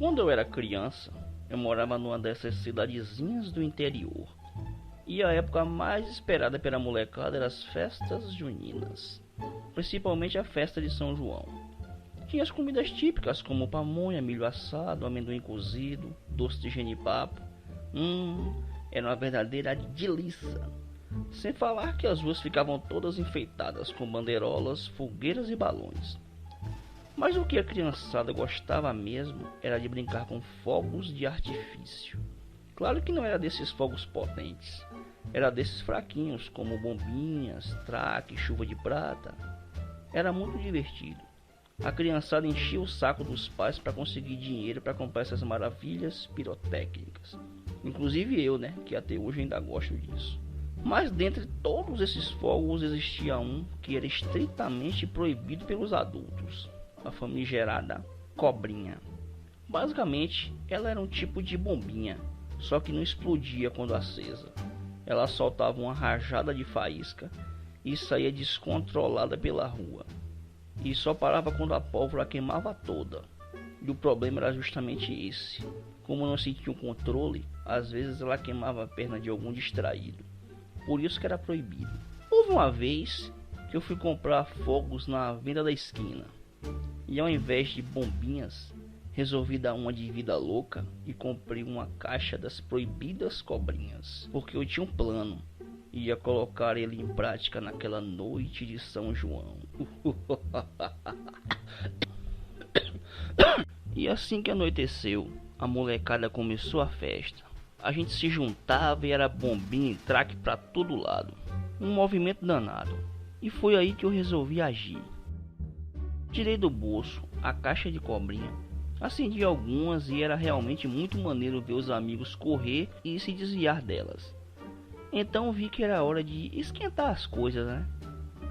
Quando eu era criança, eu morava numa dessas cidadezinhas do interior. E a época mais esperada pela molecada eram as festas juninas, principalmente a festa de São João. Tinha as comidas típicas como pamonha, milho assado, amendoim cozido, doce de genipapo. Era uma verdadeira delícia. Sem falar que as ruas ficavam todas enfeitadas com bandeirolas, fogueiras e balões. Mas o que a criançada gostava mesmo era de brincar com fogos de artifício. Claro que não era desses fogos potentes, era desses fraquinhos como bombinhas, traque, chuva de prata. Era muito divertido. A criançada enchia o saco dos pais para conseguir dinheiro para comprar essas maravilhas pirotécnicas. Inclusive eu, que até hoje ainda gosto disso. Mas dentre todos esses fogos existia um que era estritamente proibido pelos adultos. A famigerada cobrinha. Basicamente, ela era um tipo de bombinha, só que não explodia quando acesa. Ela soltava uma rajada de faísca e saía descontrolada pela rua. E só parava quando a pólvora queimava toda. E o problema era justamente esse. Como não se tinha o controle, às vezes ela queimava a perna de algum distraído. Por isso que era proibido. Houve uma vez que eu fui comprar fogos na venda da esquina. E ao invés de bombinhas, resolvi dar uma de vida louca e comprei uma caixa das proibidas cobrinhas. Porque eu tinha um plano. Ia colocar ele em prática naquela noite de São João. E assim que anoiteceu, a molecada começou a festa. A gente se juntava e era bombinha e traque pra todo lado. Um movimento danado. E foi aí que eu resolvi agir. Tirei do bolso a caixa de cobrinha, acendi algumas e era realmente muito maneiro ver os amigos correr e se desviar delas. Então vi que era hora de esquentar as coisas,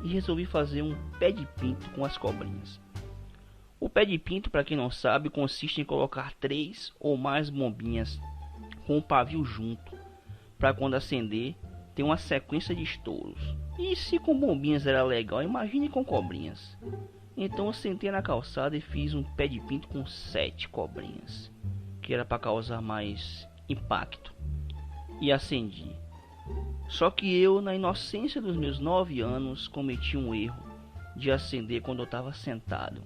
E resolvi fazer um pé de pinto com as cobrinhas. O pé de pinto, para quem não sabe, consiste em colocar 3 ou mais bombinhas com o pavio junto, para quando acender ter uma sequência de estouros. E se com bombinhas era legal, imagine com cobrinhas. Então eu sentei na calçada e fiz um pé de pinto com 7 cobrinhas, que era para causar mais impacto, e acendi. Só que eu, na inocência dos meus 9 anos, cometi um erro de acender quando eu estava sentado.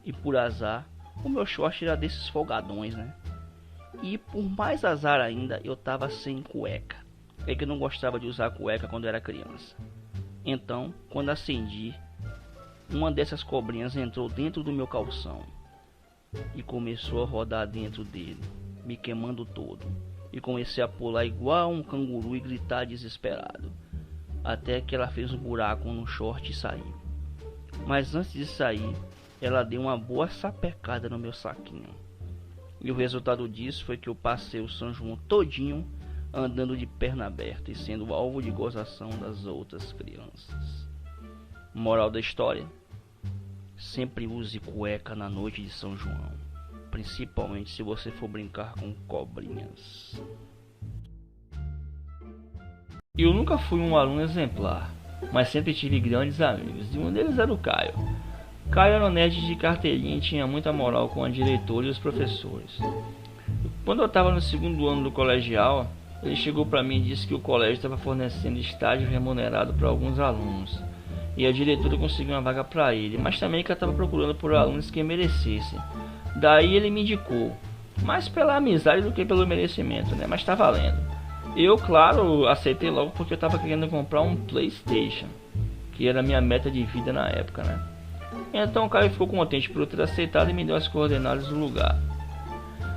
E por azar, o meu short era desses folgadões, E por mais azar ainda, eu estava sem cueca. É que eu não gostava de usar cueca quando era criança. Então, quando acendi, uma dessas cobrinhas entrou dentro do meu calção e começou a rodar dentro dele, me queimando todo. E comecei a pular igual um canguru e gritar desesperado, até que ela fez um buraco no short e saiu. Mas antes de sair, ela deu uma boa sapecada no meu saquinho. E o resultado disso foi que eu passei o São João todinho andando de perna aberta e sendo alvo de gozação das outras crianças. Moral da história: sempre use cueca na noite de São João, principalmente se você for brincar com cobrinhas. Eu nunca fui um aluno exemplar, mas sempre tive grandes amigos, e um deles era o Caio. Caio era um nerd de carteirinha e tinha muita moral com a diretora e os professores. Quando eu estava no 2º ano do colegial, ele chegou para mim e disse que o colégio estava fornecendo estágio remunerado para alguns alunos, e a diretora conseguiu uma vaga para ele, mas também que ela estava procurando por alunos que merecessem. Daí ele me indicou, mais pela amizade do que pelo merecimento, mas tá valendo. Eu, claro, aceitei logo porque eu estava querendo comprar um PlayStation, que era a minha meta de vida na época, Então o Caio ficou contente por eu ter aceitado e me deu as coordenadas do lugar.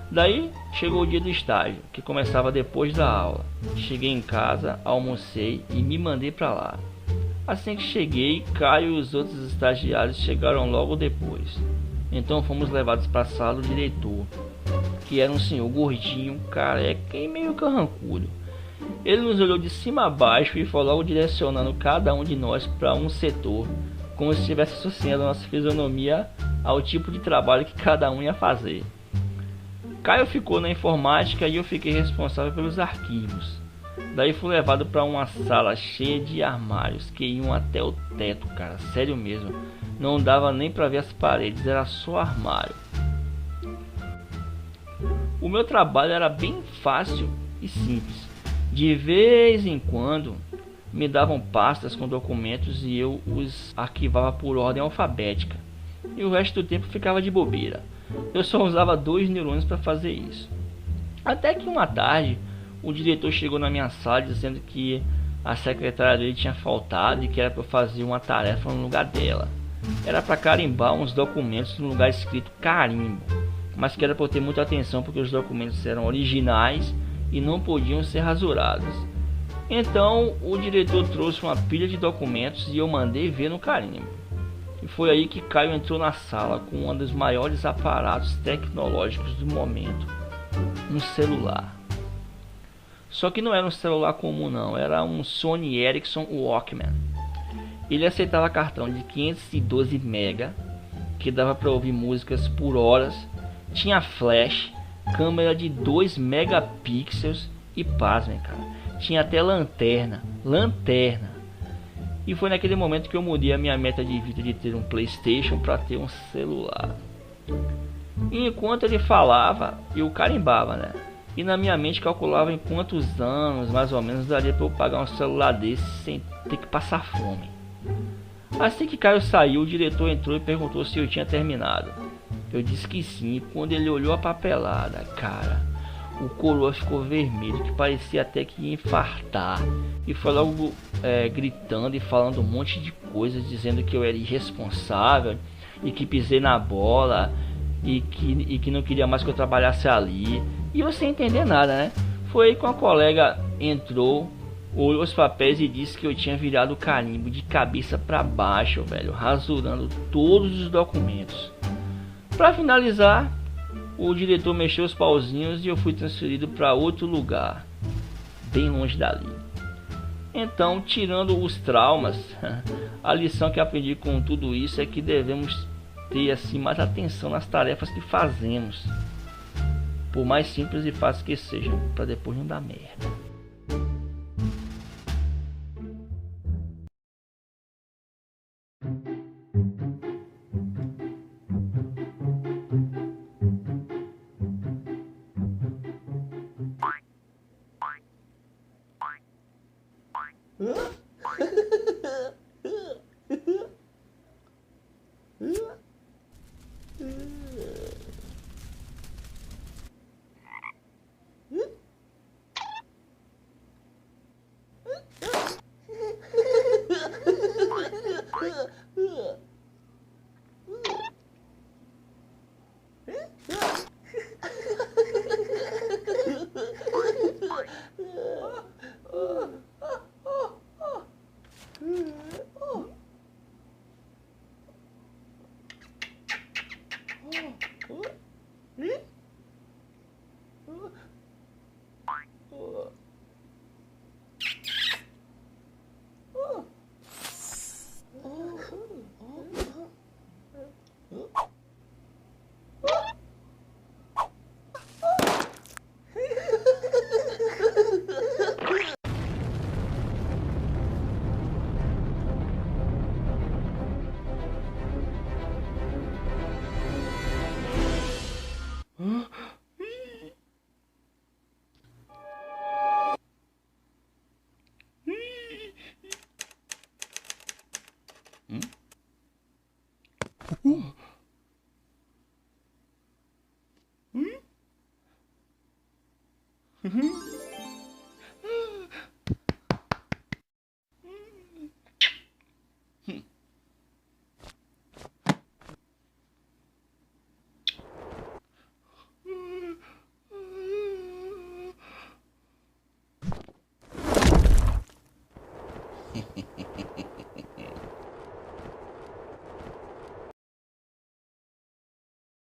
Daí chegou o dia do estágio, que começava depois da aula. Cheguei em casa, almocei e me mandei para lá. Assim que cheguei, Caio e os outros estagiários chegaram logo depois. Então fomos levados para a sala do diretor, que era um senhor gordinho, careca e meio carrancudo. Ele nos olhou de cima a baixo e foi logo direcionando cada um de nós para um setor, como se estivesse associando a nossa fisionomia ao tipo de trabalho que cada um ia fazer. Caio ficou na informática e eu fiquei responsável pelos arquivos. Daí fui levado para uma sala cheia de armários que iam até o teto, cara, sério mesmo. Não dava nem para ver as paredes, era só armário. O meu trabalho era bem fácil e simples. De vez em quando me davam pastas com documentos e eu os arquivava por ordem alfabética. E o resto do tempo ficava de bobeira. Eu só usava 2 neurônios para fazer isso. Até que uma tarde, o diretor chegou na minha sala dizendo que a secretária dele tinha faltado e que era para eu fazer uma tarefa no lugar dela. Era para carimbar uns documentos no lugar escrito carimbo, mas que era para eu ter muita atenção porque os documentos eram originais e não podiam ser rasurados. Então o diretor trouxe uma pilha de documentos e eu mandei ver no carimbo. E foi aí que Caio entrou na sala com um dos maiores aparatos tecnológicos do momento, um celular. Só que não era um celular comum não, era um Sony Ericsson Walkman. Ele aceitava cartão de 512 MB, que dava para ouvir músicas por horas, tinha flash, câmera de 2 megapixels e pasmem, cara, tinha até lanterna. E foi naquele momento que eu mudei a minha meta de vida de ter um PlayStation para ter um celular. E enquanto ele falava, eu carimbava, né? E na minha mente calculava em quantos anos mais ou menos daria para eu pagar um celular desse sem ter que passar fome. Assim que Caio saiu, o diretor entrou e perguntou se eu tinha terminado. Eu disse que sim, e quando ele olhou a papelada, cara, o coroa ficou vermelho, que parecia até que ia infartar. E foi logo gritando e falando um monte de coisas, dizendo que eu era irresponsável e que pisei na bola e que não queria mais que eu trabalhasse ali. E eu sem entender nada, né? Foi aí que uma colega entrou, olhou os papéis e disse que eu tinha virado o carimbo de cabeça para baixo, velho, rasurando todos os documentos. Para finalizar, o diretor mexeu os pauzinhos e eu fui transferido para outro lugar, bem longe dali. Então, tirando os traumas, a lição que aprendi com tudo isso é que devemos ter assim mais atenção nas tarefas que fazemos, por mais simples e fáceis que sejam, para depois não dar merda.